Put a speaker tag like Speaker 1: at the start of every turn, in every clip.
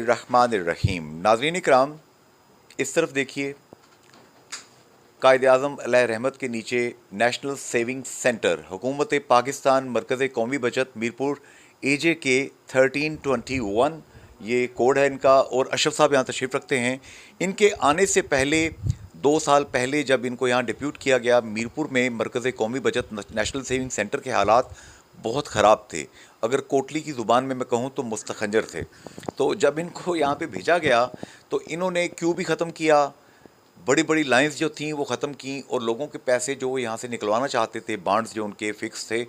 Speaker 1: रहमानिर्रहीम। नाज़रीन इकराम, इस तरफ देखिए, कायद-ए-आज़म अलैहि रहमत के नीचे नेशनल सेविंग सेंटर हुकूमत पाकिस्तान मरकज़ कौमी बचत मीरपुर AJ के 1321 ये कोड है इनका। और अशरफ साहब यहाँ तशरीफ़ रखते हैं। इनके आने से पहले 2 साल पहले जब इनको यहाँ डिप्यूट किया गया, मीरपुर में मरकज़ कौमी बचत नेशनल सेविंग सेंटर के हालात बहुत ख़राब थे। अगर कोटली की ज़ुबान में मैं कहूँ तो मुस्तखंजर थे। तो जब इनको यहाँ पे भेजा गया तो इन्होंने क्यू भी ख़त्म किया, बड़ी बड़ी लाइंस जो थी वो ख़त्म की, और लोगों के पैसे जो वो यहाँ से निकलवाना चाहते थे, बॉन्ड्स जो उनके फ़िक्स थे,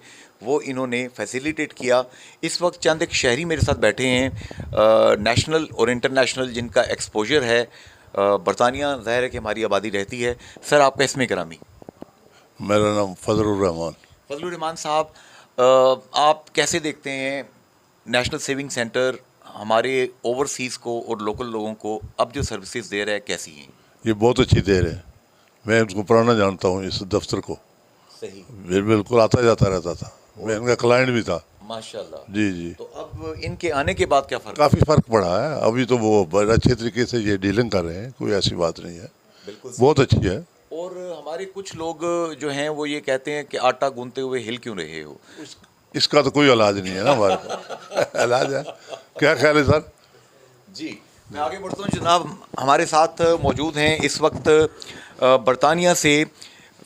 Speaker 1: वो इन्होंने फैसिलिटेट किया। इस वक्त चंद एक शहरी मेरे साथ बैठे हैं, नेशनल और इंटरनेशनल जिनका एक्सपोजर है। बरतानिया ज़ाहिर है कि हमारी आबादी रहती है। सर, आपका इसमें करामी?
Speaker 2: मेरा नाम फजलुर रहमान।
Speaker 1: फजलुर रहमान साहब, आप कैसे देखते हैं नेशनल सेविंग सेंटर हमारे ओवरसीज़ को और लोकल लोगों को अब जो सर्विसेज दे रहा है, कैसी हैं?
Speaker 2: ये बहुत अच्छी देर है। मैं उनको पुराना जानता हूँ इस दफ्तर को।
Speaker 1: सही।
Speaker 2: बिल्कुल आता जाता रहता था, मैं इनका क्लाइंट भी था।
Speaker 1: माशाल्लाह।
Speaker 2: जी जी।
Speaker 1: तो अब इनके आने के बाद क्या फ़र्क?
Speaker 2: काफ़ी फ़र्क पड़ा है। अभी तो वो बड़े अच्छे तरीके से ये डीलिंग कर रहे हैं, कोई ऐसी बात नहीं है।
Speaker 1: बिल्कुल
Speaker 2: बहुत अच्छी है।
Speaker 1: और हमारे कुछ लोग जो हैं वो ये कहते हैं कि आटा गूंथते हुए हिल क्यों रहे हो?
Speaker 2: इसका तो कोई इलाज नहीं है ना हमारे पास। इलाज है, क्या ख्याल है सर?
Speaker 1: जी, मैं आगे बढ़ता हूँ जनाब। हमारे साथ मौजूद हैं इस वक्त बरतानिया से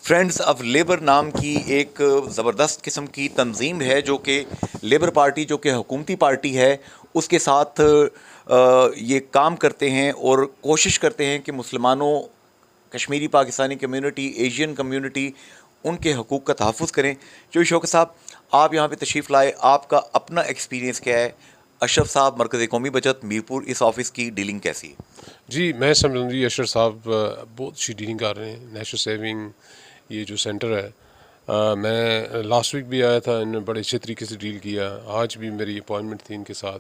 Speaker 1: फ्रेंड्स ऑफ लेबर नाम की एक ज़बरदस्त किस्म की तंजीम है, जो कि लेबर पार्टी, जो कि हुकूमती पार्टी है, उसके साथ ये काम करते हैं और कोशिश करते हैं कि मुसलमानों, Kashmiri Pakistani community, Asian community, उनके हकूक़ का तहफ़्फ़ुज़ करें। जो शौकत साहब, आप यहाँ पे तशरीफ़ लाए, आपका अपना एक्सपीरियंस क्या है? अशरफ साहब, मरकज़ कौमी बचत मीरपुर, इस ऑफ़िस की डीलिंग कैसी है?
Speaker 3: जी, मैं समझ रही अशरफ साहब बहुत अच्छी डीलिंग कर रहे हैं। नेशनल सेविंग ये जो सेंटर है, मैं लास्ट वीक भी आया था, इन्होंने बड़े अच्छे तरीके से डील किया। आज भी मेरी अपॉइंटमेंट थी इनके साथ,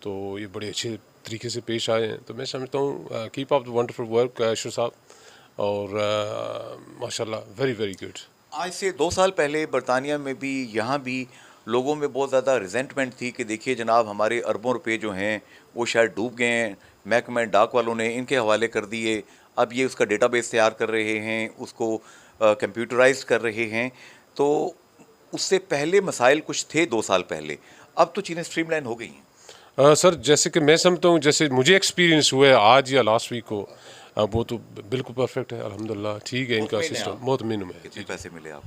Speaker 3: तो ये बड़े अच्छे तरीके से पेश आए हैं। तो मैं समझता हूँ keep up the wonderful work Ashraf साहब, और माशाल्लाह वेरी वेरी गुड।
Speaker 1: आज से 2 साल पहले बरतानिया में भी, यहाँ भी लोगों में बहुत ज़्यादा रिजेंटमेंट थी कि देखिए जनाब, हमारे अरबों रुपए जो हैं वो शायद डूब गए हैं, महकमा डाक वालों ने इनके हवाले कर दिए। अब ये उसका डेटाबेस तैयार कर रहे हैं, उसको कंप्यूटराइज्ड कर रहे हैं। तो उससे पहले मसाइल कुछ थे 2 साल पहले, अब तो चीज़ें स्ट्रीमलाइन हो गई हैं।
Speaker 3: सर, जैसे कि मैं समझता हूँ, जैसे मुझे एक्सपीरियंस हुआ है आज या लास्ट वीक को, वो तो बिल्कुल परफेक्ट है, अल्हम्दुलिल्लाह ठीक है इनका सिस्टम। मुतमिन हूं मैं।
Speaker 1: कितने पैसे मिले आप?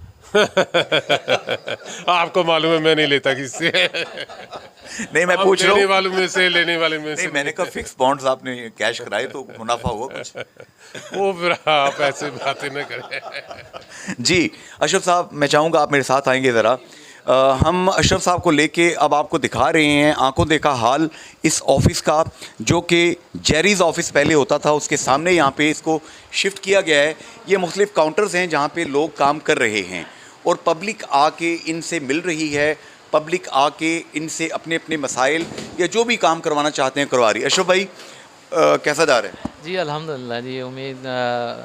Speaker 3: आपको मालूम है मैं नहीं लेता किससे।
Speaker 1: नहीं, मैं पूछ रहा हूँ।
Speaker 3: वालों में से, लेने वाले में से।
Speaker 1: नहीं, मैंने कहा फिक्स बॉन्ड्स आपने कैश कराए तो मुनाफा हुआ कुछ?
Speaker 3: वो फिर आप ऐसे बातें न करें।
Speaker 1: जी अशरफ साहब, मैं चाहूँगा आप मेरे साथ आएंगे ज़रा। हम अशरफ साहब को लेके अब आपको दिखा रहे हैं आंखों देखा हाल इस ऑफ़िस का, जो कि जेरीज़ ऑफ़िस पहले होता था, उसके सामने यहाँ पे इसको शिफ्ट किया गया है। ये मुख्तलिफ़ काउंटर्स हैं जहाँ पे लोग काम कर रहे हैं और पब्लिक आके इनसे मिल रही है। पब्लिक आके इनसे अपने अपने मसाइल या जो भी काम करवाना चाहते हैं करवा रही है। अशरफ भाई, कैसा जा रहा है?
Speaker 4: जी अल्हम्दुलिल्लाह जी, उम्मीद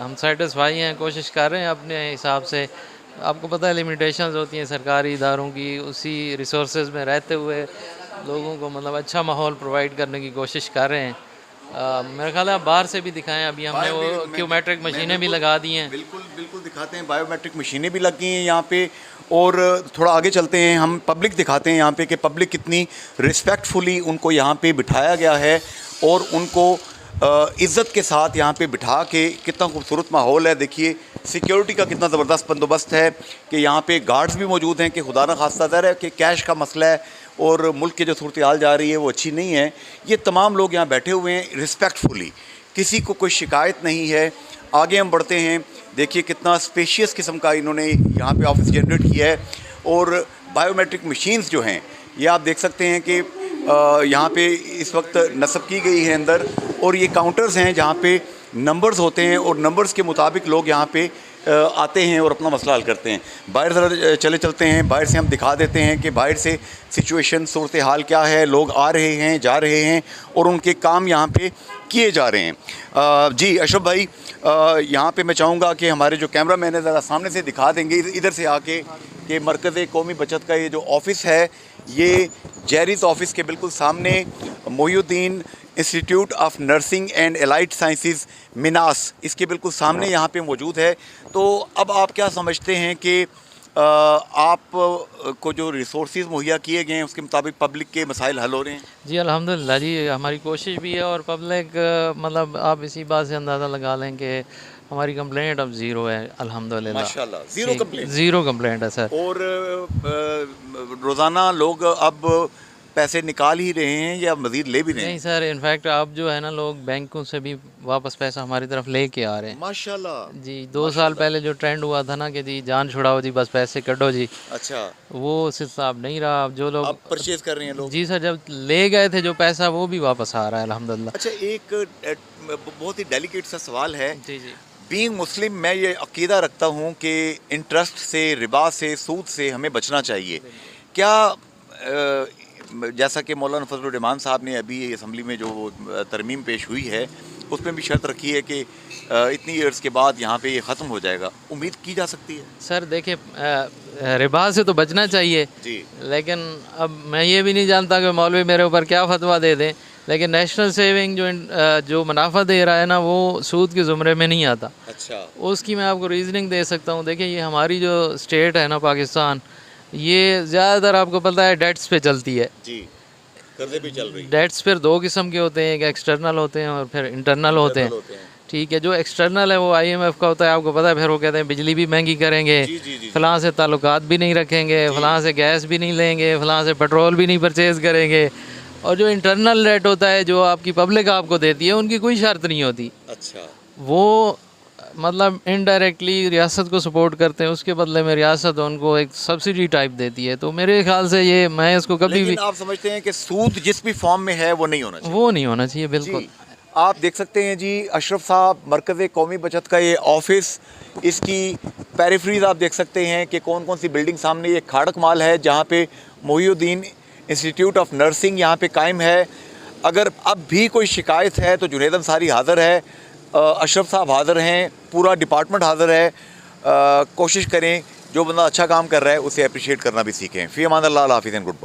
Speaker 4: हम सेटिस्फाई हैं, कोशिश कर रहे हैं अपने हिसाब से। आपको पता है लिमिटेशंस होती हैं सरकारी इदारों की, उसी रिसोर्सेज में रहते हुए लोगों को मतलब अच्छा माहौल प्रोवाइड करने की कोशिश कर रहे हैं। मेरा ख्याल है आप बाहर से भी दिखाएं, अभी हमने वो क्यूमेट्रिक मशीनें भी लगा दी हैं।
Speaker 1: बिल्कुल बिल्कुल दिखाते हैं, बायोमेट्रिक मशीनें भी लगी हैं यहाँ पे। और थोड़ा आगे चलते हैं, हम पब्लिक दिखाते हैं यहाँ पे कि पब्लिक कितनी रिस्पेक्टफुली उनको यहाँ पे बिठाया गया है और उनको इज़्ज़त के साथ यहाँ पे बिठा के, कितना खूबसूरत माहौल है। देखिए सिक्योरिटी का कितना ज़बरदस्त बंदोबस्त है कि यहाँ पे गार्ड्स भी मौजूद हैं कि खुदा न खास्ता ज़ाहिर है कि कैश का मसला है और मुल्क की जो सूरत हाल जा रही है वो अच्छी नहीं है। ये तमाम लोग यहाँ बैठे हुए हैं रिस्पेक्टफुली, किसी को कोई शिकायत नहीं है। आगे हम बढ़ते हैं, देखिए कितना स्पेशियस किस्म का इन्होंने यहाँ पे ऑफिस जनरेट किया है। और बायोमेट्रिक मशीन्स जो हैं ये आप देख सकते हैं कि यहाँ पे इस वक्त नस्ब की गई है अंदर, और ये काउंटर्स हैं जहाँ पे नंबर्स होते हैं और नंबर्स के मुताबिक लोग यहाँ पे आते हैं और अपना मसला हल करते हैं। बाहर ज़रा चलते हैं, बाहर से हम दिखा देते हैं कि बाहर से सिचुएशन, सूरत हाल क्या है। लोग आ रहे हैं, जा रहे हैं और उनके काम यहाँ पे किए जा रहे हैं। जी अशरफ भाई, यहाँ पे मैं चाहूँगा कि हमारे जो कैमरा मैन है ज़रा सामने से दिखा देंगे इधर से आके कि मरकज़ कौमी बचत का ये जो ऑफ़िस है, ये जेरीज़ ऑफ़िस के बिल्कुल सामने Mohiuddin institute of nursing and allied sciences मिनास, इसके बिल्कुल सामने यहाँ पे मौजूद है। तो अब आप क्या समझते हैं कि आप को जो रिसोर्सेज मुहैया किए गए हैं उसके मुताबिक पब्लिक के मसाइल हल हो रहे हैं?
Speaker 4: जी अल्हम्दुलिल्लाह जी, हमारी कोशिश भी है और पब्लिक मतलब आप इसी बात से अंदाज़ा लगा लें कि हमारी कंप्लेंट अब ज़ीरो है अल्हम्दुलिल्लाह।
Speaker 1: माशाल्लाह, ज़ीरो कंप्लेंट।
Speaker 4: ज़ीरो कंप्लेंट है सर।
Speaker 1: और रोज़ाना लोग अब पैसे निकाल ही रहे हैं या मज़ीद ले भी रहे
Speaker 4: नहीं
Speaker 1: हैं?
Speaker 4: सर, इनफैक्ट अब जो है ना, लोग बैंकों से भी वापस पैसा हमारी तरफ लेके आ रहे हैं।
Speaker 1: माशाल्लाह।
Speaker 4: जी 2 साल पहले जो ट्रेंड हुआ था ना कि जी जान छुड़ाओ जी, बस पैसे कटो जी,
Speaker 1: अच्छा,
Speaker 4: वो सिलसिला नहीं रहा। अब जो लोग
Speaker 1: अब परचेज कर रहे हैं लोग।
Speaker 4: जी सर, जब ले गए थे जो पैसा, वो भी वापस आ रहा है अल्हम्दुलिल्लाह।
Speaker 1: अच्छा, एक बहुत ही डेलिकेट सा सवाल है।
Speaker 4: जी जी
Speaker 1: बीइंग मुस्लिम मैं ये अकीदा रखता हूँ कि इंटरेस्ट से, रिबा से, सूद से हमें बचना चाहिए। क्या जैसा कि मौलाना फजलुर रहमान साहब ने अभी असम्बली में जो तरमीम पेश हुई है उसमें भी शर्त रखी है कि इतनी ईयर्स के बाद यहाँ पे ये ख़त्म हो जाएगा, उम्मीद की जा सकती है?
Speaker 4: सर देखिए, रिबा से तो बचना चाहिए
Speaker 1: जी।
Speaker 4: लेकिन अब मैं ये भी नहीं जानता कि मौलवी मेरे ऊपर क्या फतवा दे दें, लेकिन नेशनल सेविंग जो मुनाफा दे रहा है ना, वो सूद के ज़ुमरे में नहीं आता।
Speaker 1: अच्छा।
Speaker 4: उसकी मैं आपको रीज़निंग दे सकता हूँ। देखिए, ये हमारी जो स्टेट है ना पाकिस्तान, ये ज़्यादातर आपको पता है डेट्स पे चलती है।
Speaker 1: जी, कर्जे भी चल रही है।
Speaker 4: डेट्स फिर 2 किस्म के होते हैं, एक एक्सटर्नल होते हैं और फिर इंटरनल होते हैं। ठीक है, जो एक्सटर्नल है वो IMF का होता है, आपको पता है। फिर वो कहते हैं बिजली भी महंगी करेंगे,
Speaker 1: जी, जी, जी।
Speaker 4: फलां से ताल्लुकात भी नहीं रखेंगे, फलां से गैस भी नहीं लेंगे, फलां से पेट्रोल भी नहीं परचेज़ करेंगे। और जो इंटरनल रेट होता है, जो आपकी पब्लिक आपको देती है, उनकी कोई शर्त नहीं होती।
Speaker 1: अच्छा।
Speaker 4: वो मतलब इनडायरेक्टली रियासत को सपोर्ट करते हैं, उसके बदले में रियासत उनको एक सब्सिडी टाइप देती है। तो मेरे ख्याल से ये, मैं इसको कभी भी,
Speaker 1: लेकिन आप समझते हैं कि सूद जिस भी फॉर्म में है वो नहीं होना चाहिए?
Speaker 4: वो नहीं होना चाहिए बिल्कुल।
Speaker 1: जी, आप देख सकते हैं जी, अशरफ साहब मरकज़ कौमी बचत का ये ऑफिस, इसकी पेरिफ्रीज आप देख सकते हैं कि कौन कौन सी बिल्डिंग। सामने ये खाड़क माल है जहाँ पे मोहिउद्दीन इंस्टीट्यूट ऑफ नर्सिंग यहाँ पे कायम है। अगर अब भी कोई शिकायत है तो जुनैद अंसारी हाज़िर है, अशरफ साहब हाज़िर हैं, पूरा डिपार्टमेंट हाज़िर है। कोशिश करें जो बंदा अच्छा काम कर रहा है उसे अप्रिशिएट करना भी सीखें। फ़ी अमान अल्लाह, हाफ़िज़ एंड गुड बाय।